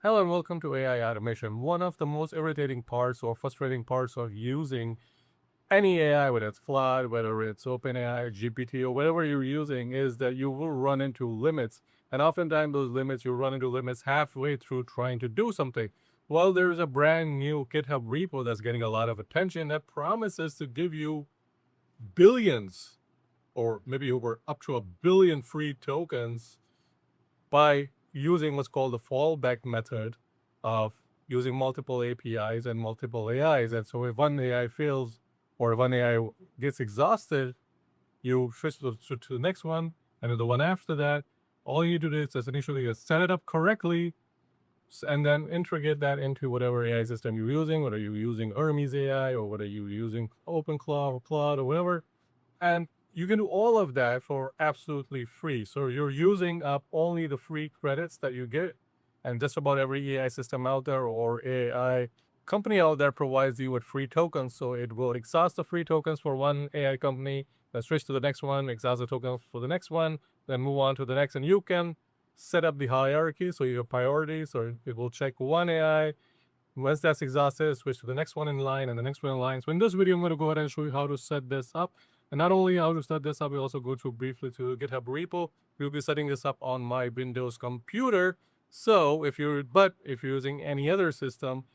Hello and welcome to AI automation. One of the most irritating parts or frustrating parts of using any AI, whether it's Claude, whether it's OpenAI, GPT, or whatever you're using, is that you will run into limits. And oftentimes those limits, you run into limits halfway through trying to do something. Well, there's a brand new GitHub repo that's getting a lot of attention that promises to give you billions or maybe over up to 1 billion free tokens by using what's called the fallback method of using multiple APIs and multiple AIs. And so if one AI fails or if one AI gets exhausted, you switch to the next one, and then the one after that. All you need to do is just initially set it up correctly and then integrate that into whatever AI system you're using, whether you're using Hermes AI or whether you're using OpenClaw or Claude or whatever. And you can do all of that for absolutely free. So you're using up only the free credits that you get. And just about every AI system out there or AI company out there provides you with free tokens. So it will exhaust the free tokens for one AI company, then switch to the next one, exhaust the tokens for the next one, then move on to the next. And you can set up the hierarchy, so your priorities, or it will check one AI. Once that's exhausted, switch to the next one in line and the next one in line. So in this video, I'm going to go ahead and show you how to set this up. And not only how to set this up, we'll also go through briefly to GitHub repo. We'll be setting this up on my Windows computer. So if you're using any other system,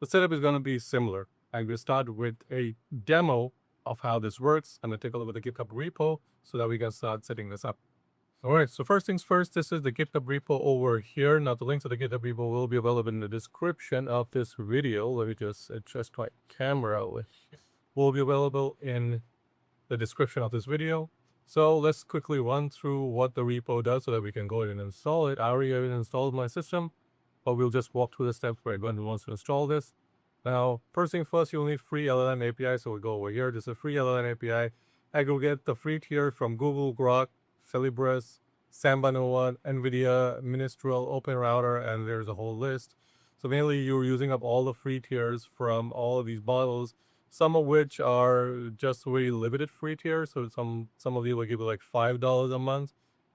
the setup is going to be similar. And we'll start with a demo of how this works. I'm going to take a look at the GitHub repo so that we can start setting this up. All right, so first things first, this is the GitHub repo over here. Now, the link to the GitHub repo will be available in the description of this video. Let me just adjust my camera. Will be available in the description of this video. So let's quickly run through what the repo does so that we can go ahead and install it. I already have it installed my system, but we'll just walk through the steps where anyone wants to install this. Now, first thing first, you'll need FreeLLMAPI. So we go over here. This is a FreeLLMAPI. Aggregate the free tier from Google, Groq, Cerebras, Samba Nova, NVIDIA, Ministral, OpenRouter, and there's a whole list. So mainly you're using up all the free tiers from all of these models, some of which are just very limited free tiers. So some of you will give you like $5 a month,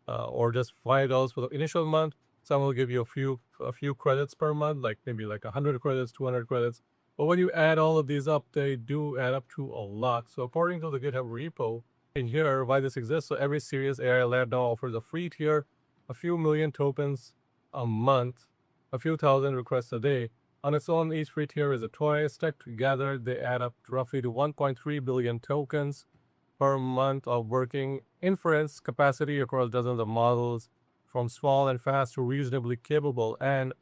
or just $5 for the initial month. Some will give you a few credits per month, like maybe like 100 credits, 200 credits. But when you add all of these up, they do add up to a lot. So according to the GitHub repo, in here why this exists. So every serious AI lab now offers a free tier, a few million tokens a month, a few thousand requests a day. On its own, each free tier is a toy. Stacked together, they add up roughly to 1.3 billion tokens per month of working inference capacity across dozens of models, from small and fast to reasonably capable. And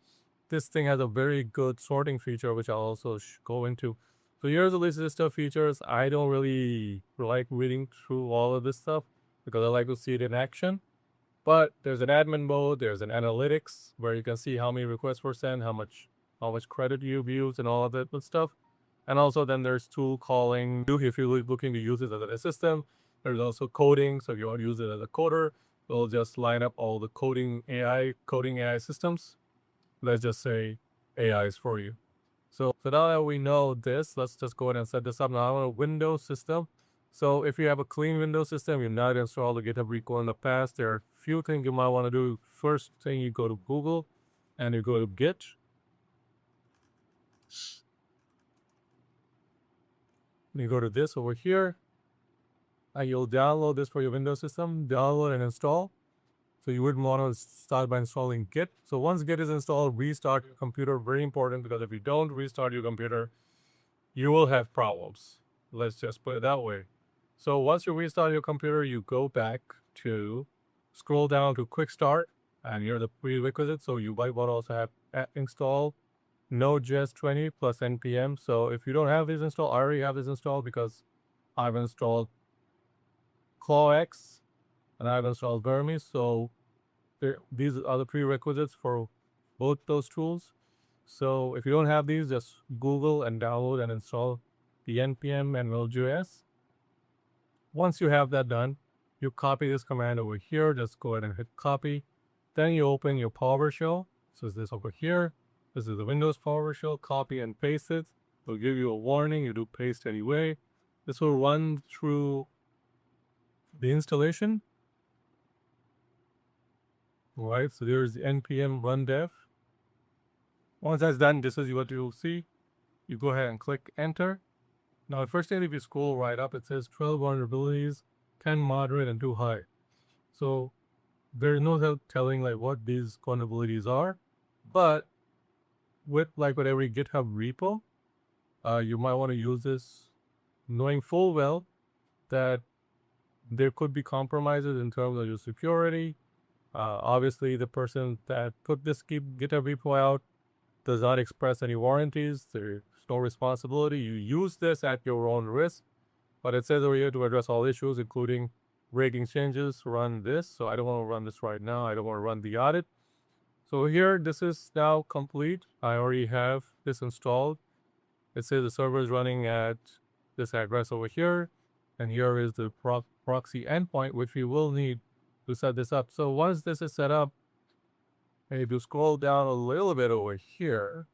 this thing has a very good sorting feature, which I'll also go into. So here's a list of features. I don't really like reading through all of this stuff because I like to see it in action. But there's an admin mode, there's an analytics where you can see how many requests were sent, how much credit you've used, and all of that good stuff. And also then there's tool calling. If you're looking to use it as an assistant, there's also coding. So if you want to use it as a coder, we'll just line up all the coding AI systems. Let's just say AIs for you. So now that we know this, let's just go ahead and set this up. Now I'm on a Windows system. So if you have a clean Windows system, you've not installed the GitHub repo in the past, there are a few things you might want to do. First thing, you go to Google and you go to Git. You go to this over here and you'll download this for your Windows system, download and install. So you would want to start by installing Git. So once Git is installed, restart your computer. Very important, because if you don't restart your computer, you will have problems. Let's just put it that way. So once you restart your computer, you go back to scroll down to Quick Start, and here are the prerequisites. So you might want to also have install Node.js 20 plus npm. So if you don't have this installed, I already have this installed because I've installed ClawX and I've installed Hermes. So these are the prerequisites for both those tools. So if you don't have these, just Google and download and install the npm and Node.js. Once you have that done, you copy this command over here. Just go ahead and hit copy. Then you open your PowerShell. So this over here. This is the Windows PowerShell. Copy and paste it. It'll give you a warning. You do paste anyway. This will run through the installation. All right, so there's the npm run dev. Once that's done, this is what you'll see. You go ahead and click enter. Now, the first thing, if you scroll right up, it says 12 vulnerabilities, 10 moderate and 2 high. So there's no help telling like what these vulnerabilities are, but with every GitHub repo, you might want to use this knowing full well that there could be compromises in terms of your security. Obviously, the person that put this GitHub repo out does not express any warranties. There's no responsibility. You use this at your own risk. But it says over here to address all issues, including breaking changes, run this. So I don't want to run this right now. I don't want to run the audit. So here, this is now complete. I already have this installed. It says the server is running at this address over here. And here is the proxy endpoint, which we will need to set this up. So once this is set up, if you scroll down a little bit over here,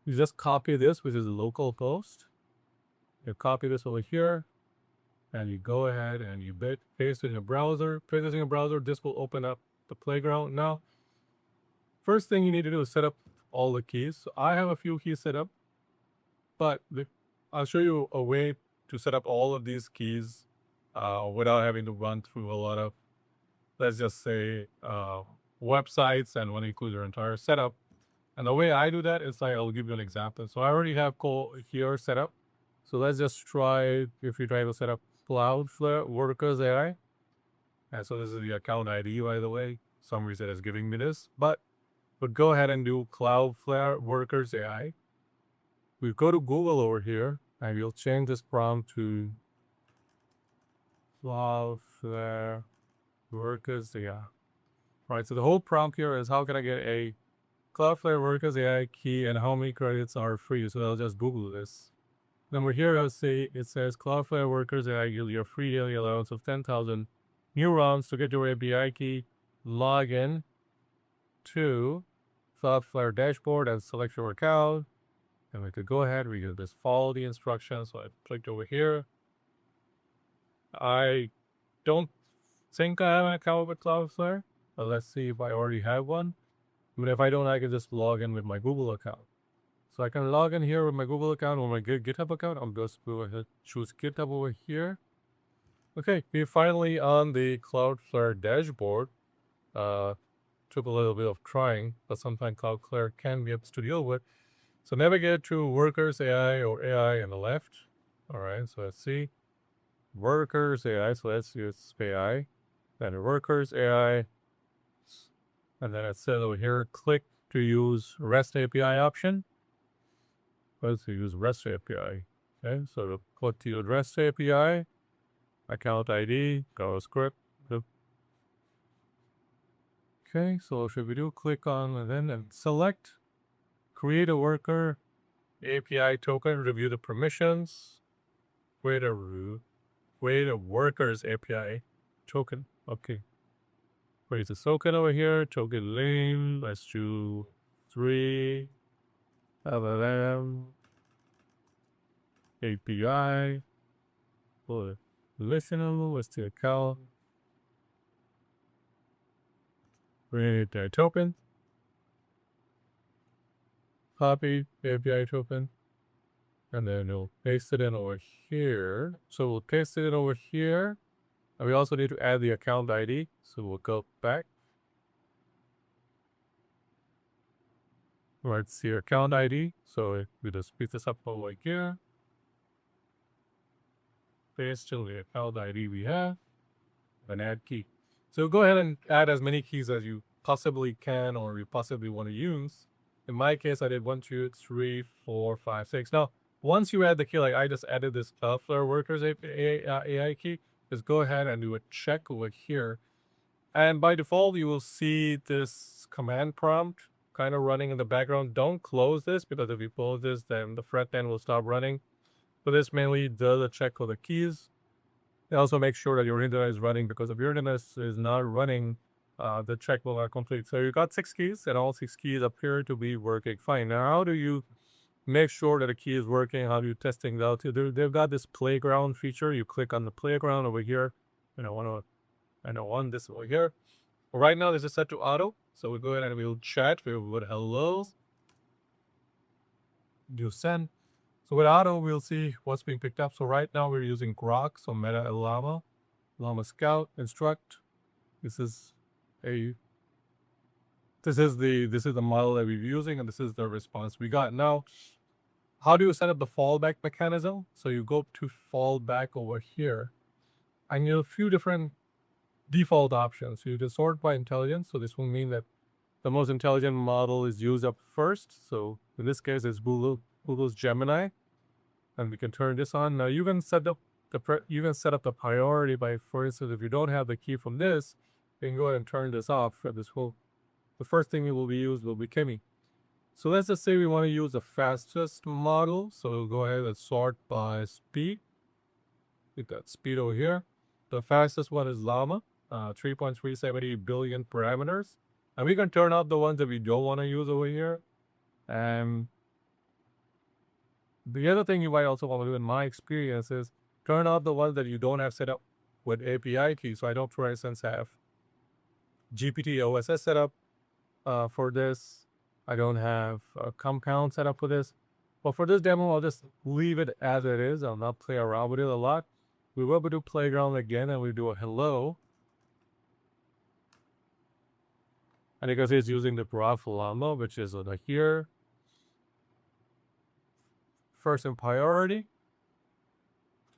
you just copy this, which is a local host. You copy this over here, and you go ahead and you paste it in your browser. Paste this in your browser. This will open up the playground. Now, first thing you need to do is set up all the keys. So I have a few keys set up, but I'll show you a way to set up all of these keys without having to run through a lot of, let's just say, websites and want to include your entire setup. And the way I do that is I'll give you an example. So I already have code here set up. So let's just try, if you try to set up Cloudflare Workers AI. And so this is the account ID, by the way. Some reason is giving me this, but go ahead and do Cloudflare Workers AI. We go to Google over here, and we'll change this prompt to Cloudflare Workers AI. Right, so the whole prompt here is how can I get a Cloudflare Workers AI key and how many credits are free. So I'll just Google this. Then over here, I'll say it says Cloudflare Workers AI give you a free daily allowance of 10,000 neurons to get your API key. Log in to Cloudflare dashboard and select your account. And we could go ahead, we could just follow the instructions. So I clicked over here. I don't think I have an account with Cloudflare, but let's see if I already have one. But if I don't, I can just log in with my Google account. So I can log in here with my Google account or my GitHub account. I'm just going to choose GitHub over here. Okay, we're finally on the Cloudflare dashboard. Took a little bit of trying, but sometimes Cloudflare can be up to deal with. So navigate to Workers AI or AI on the left. All right, so let's see. Workers AI, so let's use AI. Then Workers AI. And then it says over here, click to use REST API option. Let's use REST API. Okay, so click to use REST API, account ID, JavaScript. Okay, so should we do click on and then select, create a worker, API token, review the permissions, create a workers API token. Okay. Create a token over here, token name, let's do 3, LLM, API, listener, let's do account, create a token, copy the API token, and then we'll paste it in over here. So we'll paste it in over here. And we also need to add the account ID. So we'll go back. Right, see your account ID. So we just pick this up over here. Paste to the account ID we have. And add key. So go ahead and add as many keys as you possibly can or you possibly want to use. In my case, I did 1, 2, 3, 4, 5, 6. Now, once you add the key, like I just added this Cloudflare Workers AI key, just go ahead and do a check over here. And by default, you will see this command prompt kind of running in the background. Don't close this because if you close this, then the front end will stop running. But this mainly does a check of the keys. It also makes sure that your internet is running because if your internet is not running, the check will not complete. So you got 6 keys and all 6 keys appear to be working fine. Now, how do you make sure that a key is working? How do you test things out? They've got this playground feature. You click on the playground over here. And I want this over here. Right now, this is set to auto. So we'll go ahead and we'll chat. We'll put hello, do send. So with auto, we'll see what's being picked up. So right now we're using Groq, so Meta Llama, Llama Scout, instruct. This is a this is the model that we're using, and this is the response we got. Now, how do you set up the fallback mechanism? So you go to fallback over here, and you have a few different default options. You just sort by intelligence. So this will mean that the most intelligent model is used up first. So in this case, it's Google's Gemini, and we can turn this on. Now you can set up the priority by, for instance, if you don't have the key from this, you can go ahead and turn this off. The first thing we will be used will be Kimi. So let's just say we want to use the fastest model. So we'll go ahead and sort by speed. We've got speed over here. The fastest one is Llama, 3.370 billion parameters. And we can turn off the ones that we don't want to use over here. And the other thing you might also want to do, in my experience, is turn off the ones that you don't have set up with API keys. So I don't, for instance, have GPT OSS set up for this. I don't have a compound set up for this. But for this demo, I'll just leave it as it is. I'll not play around with it a lot. We will do playground again, and we do a hello. And you can see it's using the graph llama, which is over here. First in priority.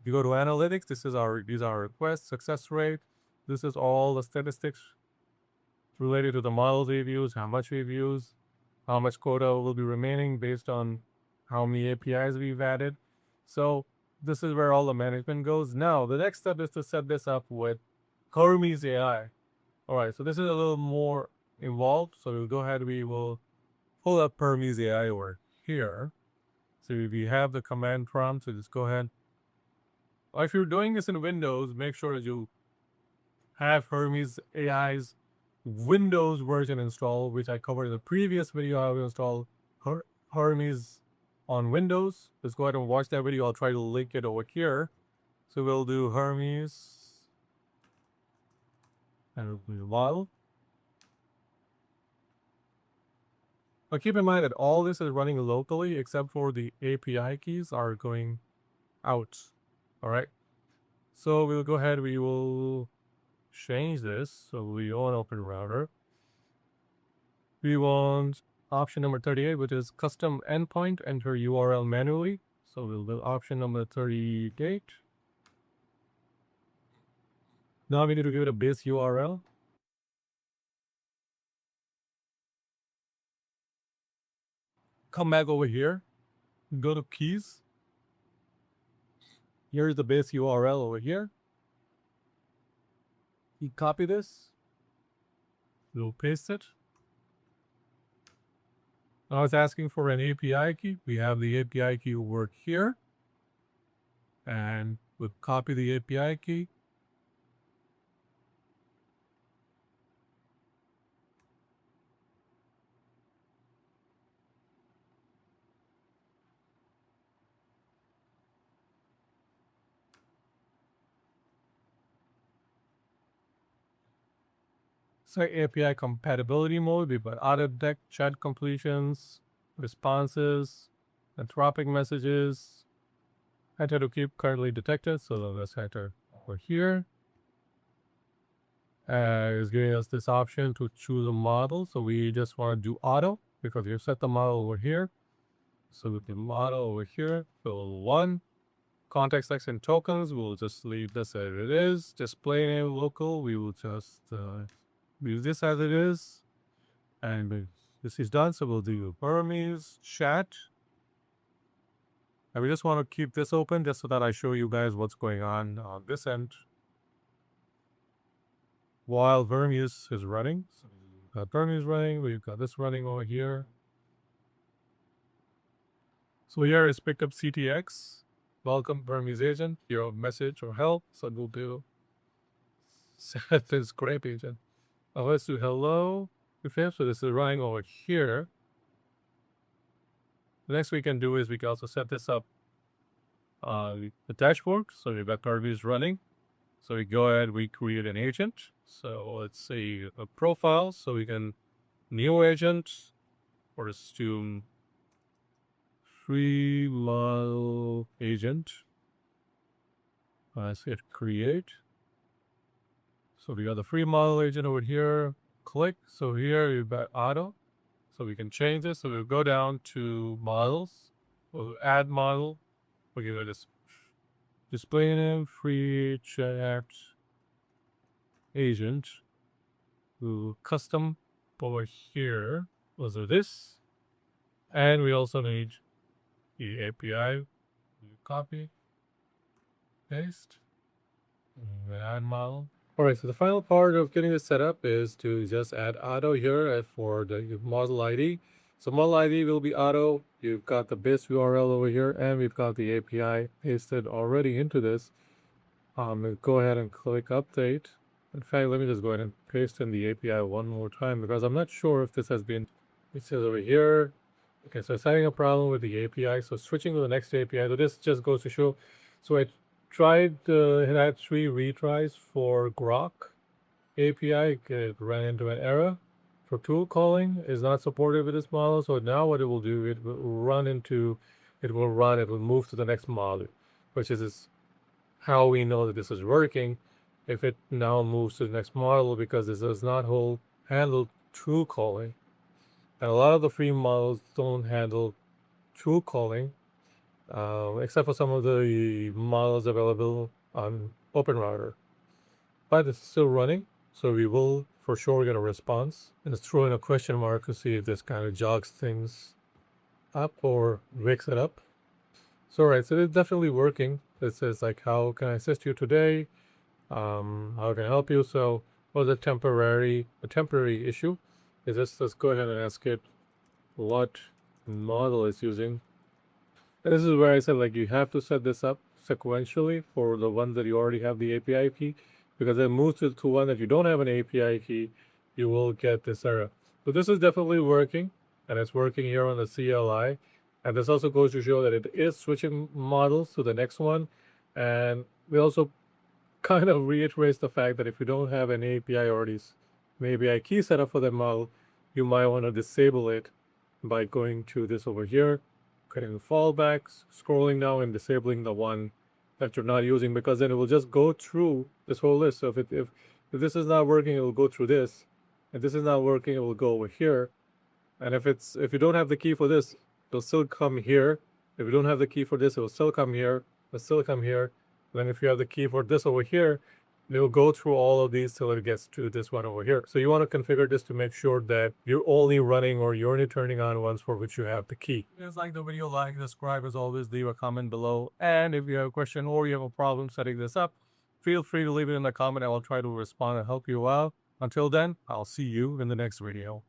If you go to analytics, these are our requests, success rate. This is all the statistics related to the models we've used, how much we've used, how much quota will be remaining based on how many APIs we've added. So this is where all the management goes. Now, the next step is to set this up with Hermes AI. All right, so this is a little more involved. So we'll go ahead, we will pull up Hermes AI over here. So if you have the command prompt, so just go ahead. If you're doing this in Windows, make sure that you have Hermes AI's Windows version installed, which I covered in the previous video. I will install Hermes on Windows. Let's go ahead and watch that video. I'll try to link it over here. So we'll do Hermes and it'll be a model. But keep in mind that all this is running locally except for the API keys are going out. All right. So we'll go ahead. We will change this. So we want OpenRouter. We want option number 38, which is custom endpoint, enter URL manually. So we'll do option number 38. Now we need to give it a base URL. Come back over here, go to keys. Here's the base URL over here. You copy this, we'll paste it. Now it's asking for an API key. We have the API key over here. And we'll copy the API key. So API compatibility mode, we've got auto-detect chat completions, responses, anthropic messages, header to keep currently detected. So let's header over here. Is giving us this option to choose a model. So we just want to do auto because we've set the model over here. So with the model over here, fill 1. Context text and tokens, we'll just leave this as it is. Display name local, we will just leave this as it is. And this is done, so we'll do Hermes chat. And we just want to keep this open just so that I show you guys what's going on this end while Hermes is running. So we've got Hermes running, we've got this running over here. So here is picked up CTX. Welcome Hermes agent, your message or help. So we'll do set this grape agent. Let's do hello. So this is running over here. The next we can do is we can also set this up the dashboard. So we've got Hermes running. So we go ahead, we create an agent. So let's say a profile. So we can new agent or assume free model agent. Let's hit create. So we got the free model agent over here. Click. So here you've got auto. So we can change this. So we'll go down to models. We'll add model. We'll give it this display name, free chat agent. We'll custom over here. We'll do this. And we also need the API. Copy, paste, and add model. All right, so the final part of getting this set up is to just add auto here for the model ID. So model ID will be auto. You've got the base URL over here, and we've got the API pasted already into this. Go ahead and click update. In fact, let me just go ahead and paste in the API one more time because I'm not sure if this has been. It says over here. Okay, so it's having a problem with the API. So switching to the next API. So this just goes to show. So I tried, it had 3 retries for Groq API. It ran into an error. For tool calling is not supported with this model. So now what it will do, it will move to the next model, which is how we know that this is working. If it now moves to the next model because this does not handle tool calling. And a lot of the free models don't handle tool calling, except for some of the models available on OpenRouter. But it's still running, so we will for sure get a response. And let's throw in a question mark to see if this kind of jogs things up or wakes it up. So right, so it's definitely working. It says like, how can I assist you today? How can I help you? So was a temporary issue. Is this, let's go ahead and ask it what model it's using. And this is where I said like you have to set this up sequentially for the ones that you already have the API key, because then moves to one that you don't have an API key, you will get this error. So this is definitely working, and it's working here on the CLI. And this also goes to show that it is switching models to the next one. And we also kind of reiterates the fact that if you don't have an API already, API key set up for that model, you might want to disable it by going to this over here, creating fallbacks, scrolling down and disabling the one that you're not using, because then it will just go through this whole list. So if this is not working, it will go through this. If this is not working, it will go over here. And if you don't have the key for this, it'll still come here. If you don't have the key for this, it will still come here. It'll still come here. Then if you have the key for this over here, it will go through all of these till it gets to this one over here. So you want to configure this to make sure that you're only running or you're only turning on ones for which you have the key. If you guys like the video, like, subscribe, as always, leave a comment below. And if you have a question or you have a problem setting this up, feel free to leave it in the comment. I will try to respond and help you out. Until then, I'll see you in the next video.